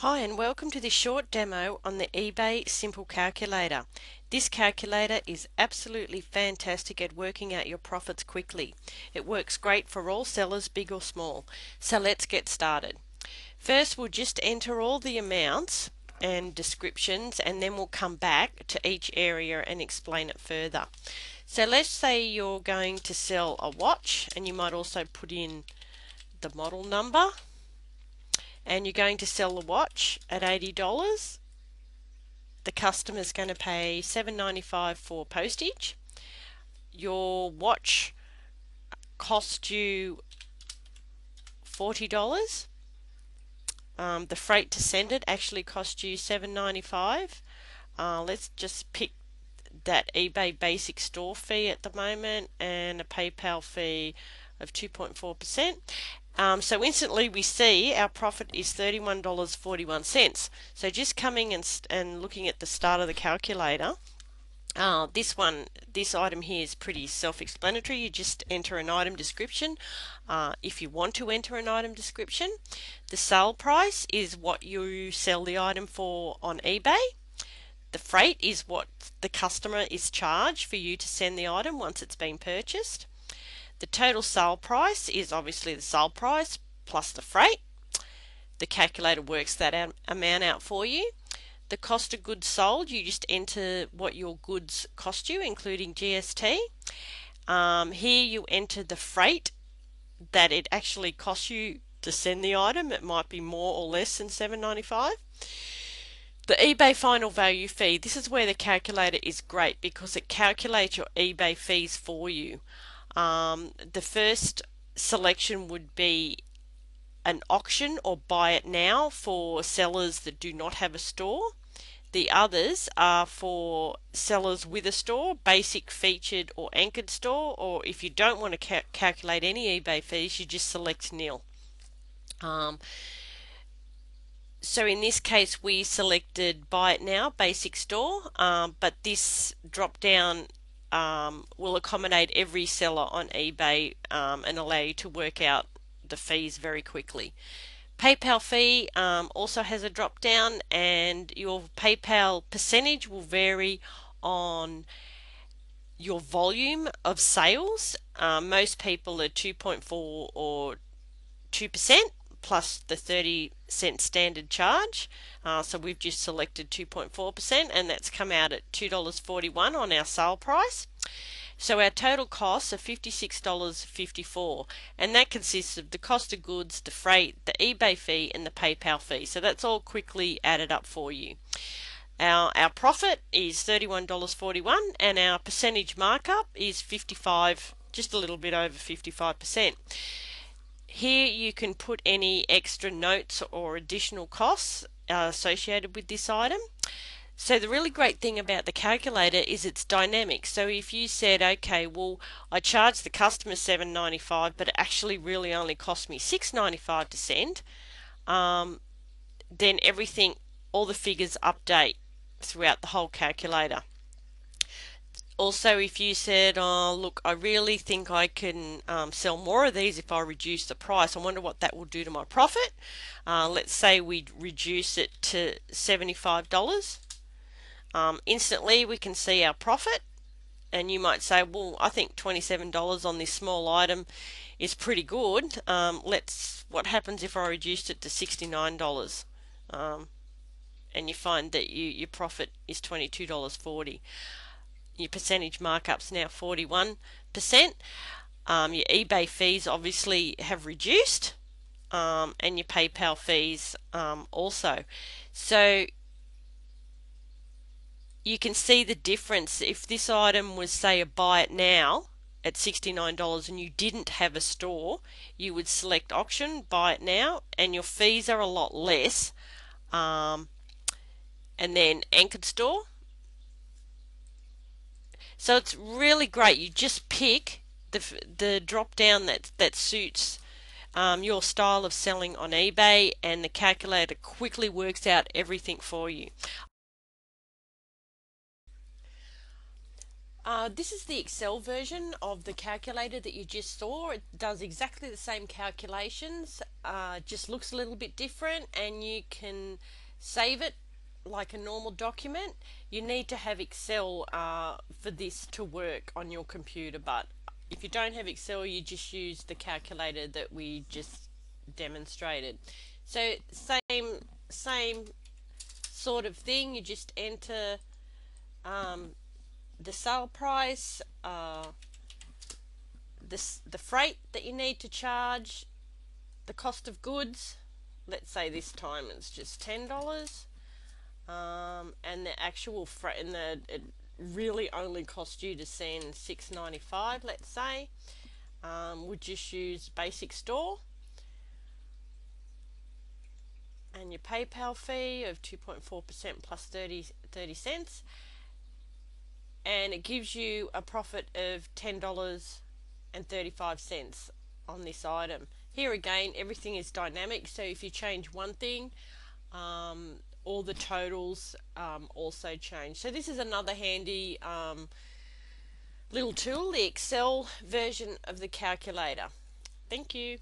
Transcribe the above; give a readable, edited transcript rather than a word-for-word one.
Hi and welcome to this short demo on the eBay Simple Calculator. This calculator is absolutely fantastic at working out your profits quickly. It works great for all sellers, big or small. So let's get started. First we'll just enter all the amounts and descriptions, and then we'll come back to each area and explain it further. So let's say you're going to sell a watch, and you might also put in the model number. And you're going to sell the watch at $80. The customer's going to pay $7.95 for postage. Your watch cost you $40. The freight to send it actually cost you $7.95. Let's just pick that eBay basic store fee at the moment and a PayPal fee of 2.4%. So instantly we see our profit is $31.41. So just coming and looking at the start of the calculator, this item here is pretty self-explanatory. You just enter an item description if you want to enter an item description. The sale price is what you sell the item for on eBay. The freight is what the customer is charged for you to send the item once it's been purchased. The total sale price is obviously the sale price plus the freight. The calculator works that amount out for you. The cost of goods sold, you just enter what your goods cost you, including GST. Here you enter the freight that it actually costs you to send the item. It might be more or less than $7.95. The eBay final value fee, this is where the calculator is great because it calculates your eBay fees for you. The first selection would be an auction or buy it now for sellers that do not have a store. The others are for sellers with a store, basic, featured or anchored store, or if you don't want to calculate any eBay fees, you just select nil. So in this case we selected buy it now, basic store, but this drop down will accommodate every seller on eBay and allow you to work out the fees very quickly. PayPal fee also has a drop down, and your PayPal percentage will vary on your volume of sales. Most people are 2.4 or 2% plus the 30-cent standard charge. So we've just selected 2.4%, and that's come out at $2.41 on our sale price. So our total costs are $56.54, and that consists of the cost of goods, the freight, the eBay fee, and the PayPal fee. So that's all quickly added up for you. Our profit is $31.41, and our percentage markup is 55, just a little bit over 55%. Here you can put any extra notes or additional costs associated with this item. So the really great thing about the calculator is it's dynamic. So if you said, okay, well, I charged the customer $7.95, but it actually really only cost me $6.95 to send, then everything, all the figures update throughout the whole calculator. Also, if you said, oh, look, I really think I can sell more of these if I reduce the price, I wonder what that will do to my profit. Let's say we reduce it to $75. Instantly we can see our profit, and you might say, well, I think $27 on this small item is pretty good. What happens if I reduced it to $69? And you find that your profit is $22.40. Your percentage markup's now 41%. Your eBay fees obviously have reduced, and your PayPal fees also. So you can see the difference. If this item was, say, a buy it now at $69 and you didn't have a store, you would select auction, buy it now, and your fees are a lot less. And then anchored store. So it's really great. You just pick the drop down that suits your style of selling on eBay, and the calculator quickly works out everything for you. This is the Excel version of the calculator that you just saw. It does exactly the same calculations, just looks a little bit different, and you can save it like a normal document. You need to have Excel for this to work on your computer, but if you don't have Excel, you just use the calculator that we just demonstrated. So same sort of thing. You just enter the sale price, the freight that you need to charge, the cost of goods. Let's say this time it's just $10, and the actual freight, and it really only cost you to send $6.95. Let's say we'll just use basic store, and your PayPal fee of 2.4% plus 30 cents, and it gives you a profit of $10.35 on this item. Here again, everything is dynamic, so if you change one thing, all the totals also change. So this is another handy little tool, the Excel version of the calculator. Thank you.